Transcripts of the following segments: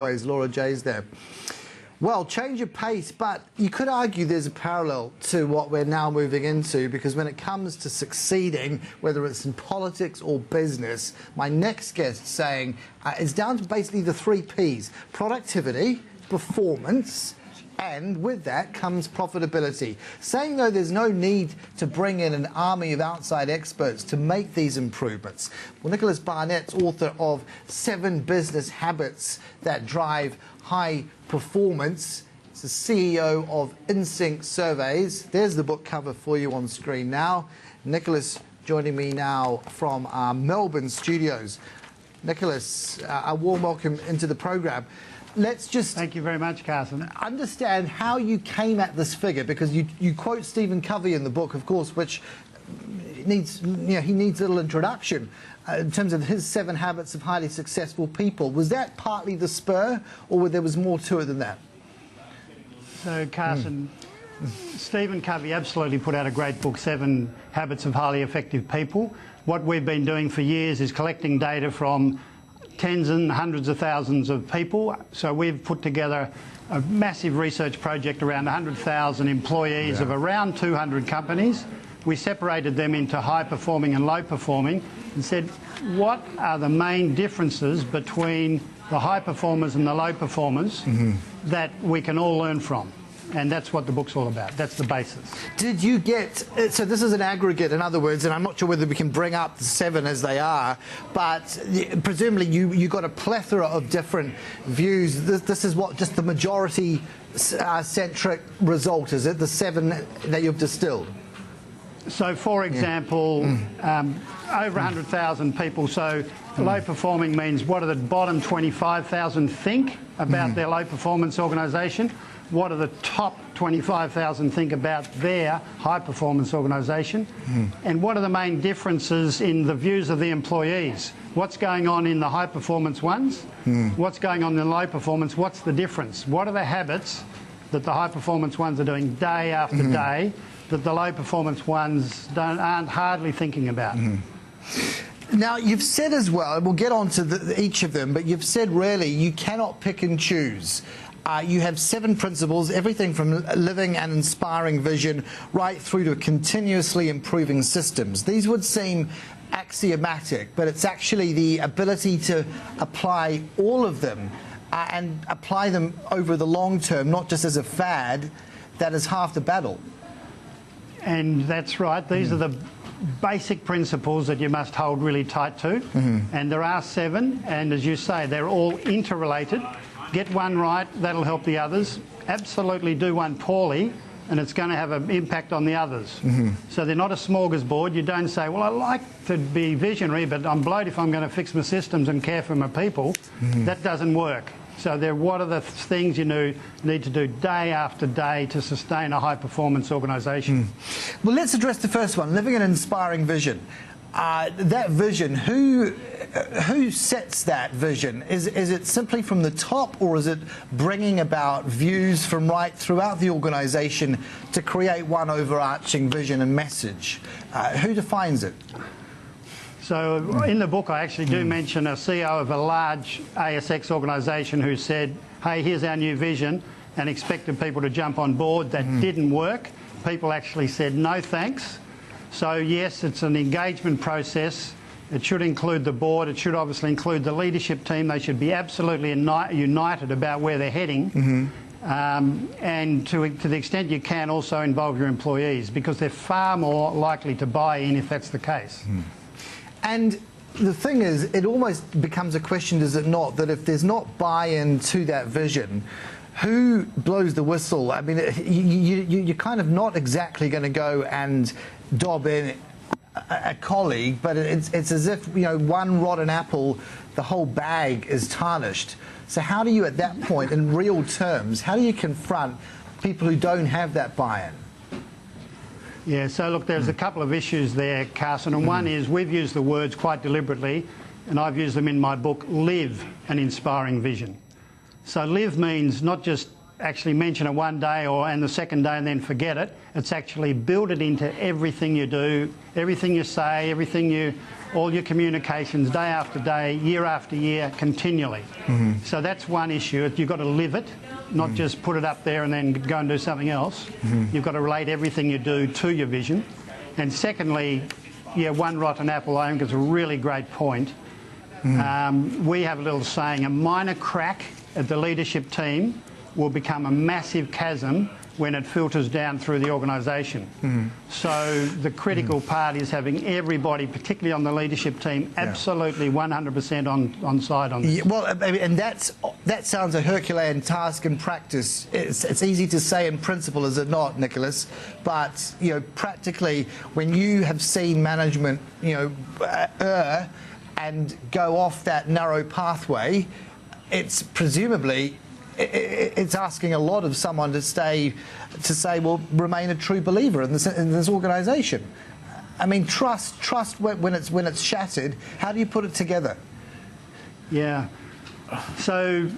Laura J's there. Well, change of pace, but you could argue there's a parallel to what we're now moving into, because when it comes to succeeding, whether it's in politics or business, my next guest saying it's down to basically the 3 Ps: productivity, performance, and with that comes profitability. Saying, though, there's no need to bring in an army of outside experts to make these improvements. Well, Nicholas Barnett's author of 7 Business Habits That Drive High Performance. He's the CEO of Insync Surveys. There's the book cover for you on screen now. Nicholas joining me now from our Melbourne studios. Nicholas, a warm welcome into the program. Let's just... Thank you very much, Carson. ...understand how you came at this figure, because you quote Stephen Covey in the book, of course, which needs, he needs a little introduction in terms of his 7 habits of highly successful people. Was that partly the spur, or there was more to it than that? So, Carson, Stephen Covey absolutely put out a great book, 7 Habits of Highly Effective People. What we've been doing for years is collecting data from tens and hundreds of thousands of people. So we've put together a massive research project around 100,000 employees of around 200 companies. We separated them into high performing and low performing and said, what are the main differences between the high performers and the low performers that we can all learn from? And that's what the book's all about. That's the basis. Did you get... So this is an aggregate, in other words, and I'm not sure whether we can bring up the 7 as they are, but presumably you got a plethora of different views. This is what, just the majority-centric result, is it? The 7 that you've distilled? So, for example, over 100,000 people. So low performing means what do the bottom 25,000 think about their low performance organisation? What do the top 25,000 think about their high-performance organisation? And what are the main differences in the views of the employees? What's going on in the high-performance ones? What's going on in the low-performance? What's the difference? What are the habits that the high-performance ones are doing day after day that the low-performance ones aren't hardly thinking about? Now, you've said as well, and we'll get on to each of them, but you've said really you cannot pick and choose. You have 7 principles, everything from living an inspiring vision right through to continuously improving systems. These would seem axiomatic, but it's actually the ability to apply all of them and apply them over the long term, not just as a fad, that is half the battle. And that's right. These are the basic principles that you must hold really tight to. And there are 7, and as you say, they're all interrelated. Get one right, that'll help the others. Absolutely do one poorly, and it's going to have an impact on the others. So they're not a smorgasbord. You don't say, well, I like to be visionary, but I'm blowed if I'm going to fix my systems and care for my people. That doesn't work. So what are the things you need to do day after day to sustain a high-performance organisation? Well, let's address the first one, living an inspiring vision. That vision, who sets that vision? Is it simply from the top, or is it bringing about views from right throughout the organisation to create one overarching vision and message? Who defines it? So in the book I actually do mention a CEO of a large ASX organisation who said, hey, here's our new vision, and expected people to jump on board. That didn't work. People actually said no thanks. So yes, it's an engagement process. It should include the board. It should obviously include the leadership team. They should be absolutely united about where they're heading. And to the extent you can, also involve your employees, because they're far more likely to buy in if that's the case. And the thing is, it almost becomes a question, does it not, that if there's not buy-in to that vision, who blows the whistle? I mean, you're kind of not exactly going to go and dob in a colleague, but it's as if, one rotten apple, the whole bag is tarnished. So how do you, at that point, in real terms, how do you confront people who don't have that buy-in? Yeah, so look, there's a couple of issues there, Carson, and one is we've used the words quite deliberately, and I've used them in my book, live an inspiring vision. So live means not just actually mention it one day and the second day and then forget it. It's actually build it into everything you do, everything you say, all your communications, day after day, year after year, continually. So that's one issue. You've got to live it, not just put it up there and then go and do something else. You've got to relate everything you do to your vision. And secondly, yeah, one rotten apple, I think, is a really great point. We have a little saying, a minor crack at the leadership team will become a massive chasm when it filters down through the organisation. So the critical part is having everybody, particularly on the leadership team, absolutely 100% on side on this. Yeah, well, and that sounds a Herculean task in practice. It's easy to say in principle, is it not, Nicholas? But, you know, practically, when you have seen management, you know, err and go off that narrow pathway, it's presumably it's asking a lot of someone to say, well, remain a true believer in this organisation. I mean, trust when it's shattered. How do you put it together? Yeah. So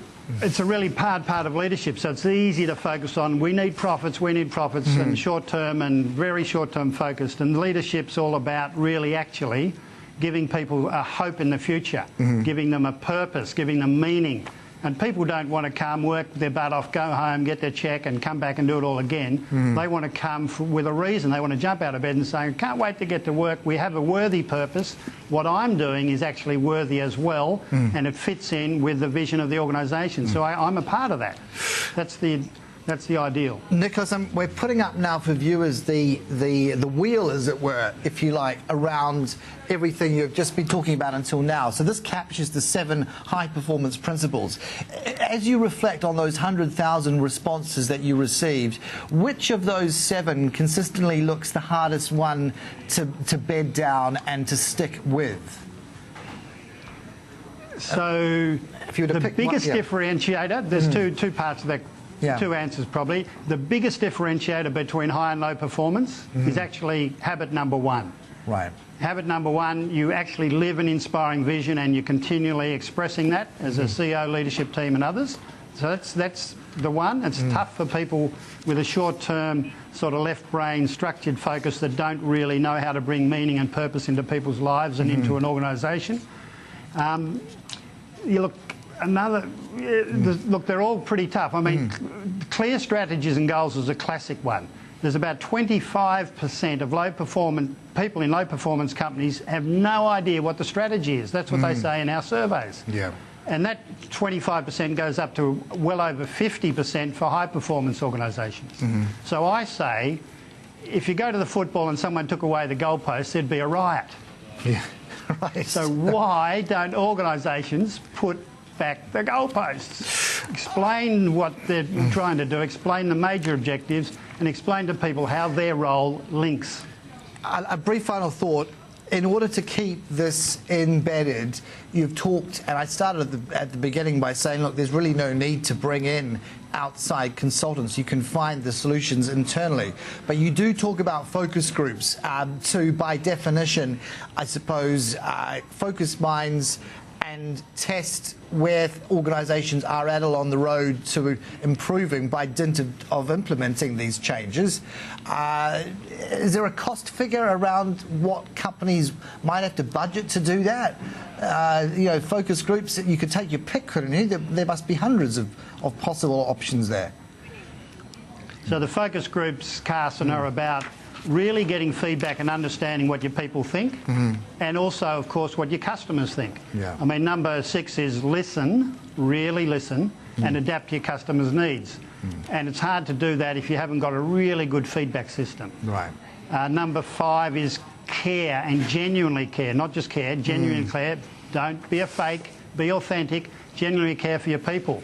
it's a really hard part of leadership. So it's easy to focus on we need profits, and short-term and very short-term focused. And leadership's all about really actually giving people a hope in the future, giving them a purpose, giving them meaning. And people don't want to come, work their butt off, go home, get their cheque and come back and do it all again. They want to come with a reason. They want to jump out of bed and say, can't wait to get to work. We have a worthy purpose. What I'm doing is actually worthy as well, and it fits in with the vision of the organisation. So I'm a part of that. That's the ideal. Nicholas, we're putting up now for viewers the wheel, as it were, if you like, around everything you've just been talking about until now. So this captures the 7 high-performance principles. As you reflect on those 100,000 responses that you received, which of those 7 consistently looks the hardest one to bed down and to stick with? So if you were to the pick biggest one, differentiator, there's two parts of that. Two answers probably. The biggest differentiator between high and low performance is actually habit number 1. Right. Habit number 1, you actually live an inspiring vision and you're continually expressing that as a CEO, leadership team and others. So that's the one. It's tough for people with a short-term sort of left brain structured focus that don't really know how to bring meaning and purpose into people's lives and into an organisation. You look. Look, they're all pretty tough. I mean, clear strategies and goals is a classic one. There's about 25% of people in low-performance companies have no idea what the strategy is. That's what they say in our surveys. Yeah. And that 25% goes up to well over 50% for high-performance organisations. So I say, if you go to the football and someone took away the goalpost, there'd be a riot. Yeah. Right. So why don't organisations put back the goalposts? Explain what they're trying to do, explain the major objectives, and explain to people how their role links. A brief final thought. In order to keep this embedded, you've talked, and I started at the beginning by saying, look, there's really no need to bring in outside consultants. You can find the solutions internally. But you do talk about focus groups to, by definition, I suppose, focus minds and test where organisations are at along the road to improving by dint of implementing these changes. Is there a cost figure around what companies might have to budget to do that? You know, focus groups, you could take your pick, couldn't you? There must be hundreds of possible options there. So the focus groups, Carson, are about really getting feedback and understanding what your people think, and also, of course, what your customers think. Yeah. I mean, number 6 is listen, really listen, and adapt to your customers' needs. And it's hard to do that if you haven't got a really good feedback system. Right. Number 5 is care, and genuinely care, not just care, genuinely care. Don't be a fake, be authentic, genuinely care for your people.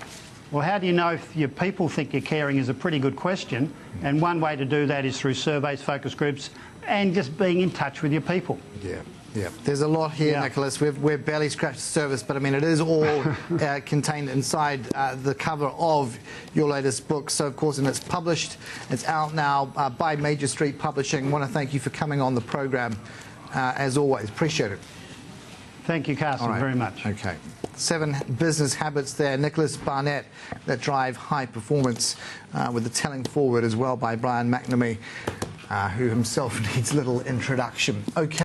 Well, how do you know if your people think you're caring is a pretty good question, and one way to do that is through surveys, focus groups, and just being in touch with your people. Yeah. Yeah, there's a lot here, Nicholas. We've barely scratched the surface, but I mean, it is all contained inside the cover of your latest book. So, of course, and it's published, it's out now by Major Street Publishing. I want to thank you for coming on the program, as always. Appreciate it. Thank you, Carson, very much. Okay. 7 business habits there. Nicholas Barnett, that drive high performance, with the telling forward as well by Brian McNamee, who himself needs little introduction. Okay.